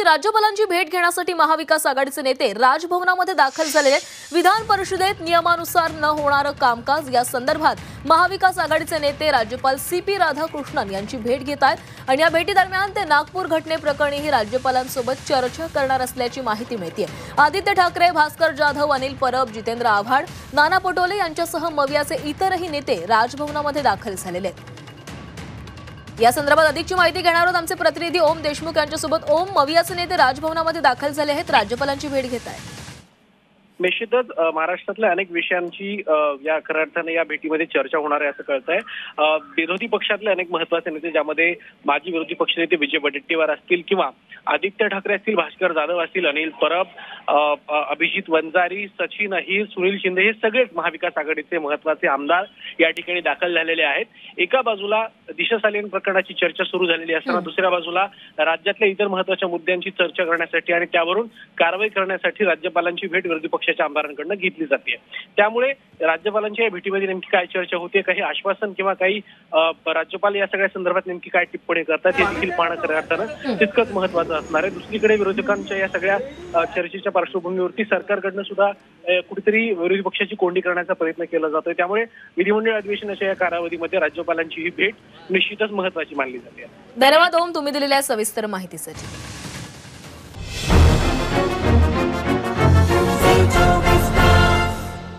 राज्यपालांची भेट घेण्यासाठी महाविकास आघाडीचे नेते राजभवनामध्ये दाखल झालेले आहेत। विधान परिषदेत नियमानुसार न होणारं कामकाज या संदर्भात महाविकास आघाडीचे नेते राज्यपाल CP राधाकृष्णन यांची भेट घेत आहेत आणि या भेटीदरम्यान ते नागपूर घटनेप्रकरणी राज्यपालांसोबत चर्चा करणार असल्याची माहिती मिळते। आदित्य ठाकरे, भास्कर जाधव, अनिल परब, जितेंद्र आव्हाड, नाना पटोले यांच्यासह मवियाचे इतरही नेते राजभवनामध्ये दाखल झालेले आहेत। या संदर्भात अधिकची माहिती घेणार आहोत आमचे प्रतिनिधी ओम देशमुख यांच्यासोबत। ओम, मवियाचे नेते राजभवनामध्ये दाखल झाले आहेत, राज्यपालांची भेट घेत आहेत। निश्चितच महाराष्ट्रातल्या अनेक विषयांची या खऱ्या अर्थाने या भेटीमध्ये चर्चा होणार आहे असं कळतंय। विरोधी पक्षातले अनेक महत्त्वाचे नेते, ज्यामध्ये माजी विरोधी पक्षनेते विजय वडेट्टीवार असतील किंवा आदित्य ठाकरे असतील, भास्कर जाधव असतील, अनिल परब, अभिजित वंजारी, सचिन अहिर, सुनील शिंदे, हे सगळेच महाविकास आघाडीचे महत्त्वाचे आमदार या ठिकाणी दाखल झालेले आहेत। एका बाजूला दिशा सालियन प्रकरणाची चर्चा सुरू झालेली असताना दुसऱ्या बाजूला राज्यातल्या इतर महत्त्वाच्या मुद्द्यांची चर्चा करण्यासाठी आणि त्यावरून कारवाई करण्यासाठी राज्यपालांची भेट विरोधी पक्षाच्या आमदारांकडून घेतली जाते। त्यामुळे राज्यपालांच्या या भेटीमध्ये नेमकी काय चर्चा होते, काही आश्वासन किंवा काही राज्यपाल या सगळ्या संदर्भात नेमकी काय टिप्पणी करतात हे देखील पाहणं खऱ्या अर्थानं तितकंच महत्त्वाचं असणार आहे। दुसरीकडे विरोधकांच्या या सगळ्या चर्चेच्या पार्श्वभूमीवरती सरकारकडनं सुद्धा कुठेतरी विरोधी पक्षाची कोंडी करण्याचा प्रयत्न केला जातोय। त्यामुळे विधिमंडळ अधिवेशनाच्या या कालावधीमध्ये राज्यपालांची ही भेट निश्चितच महत्त्वाची मानली जाते। धन्यवाद ओम, तुम्ही दिलेल्या सविस्तर माहितीसाठी।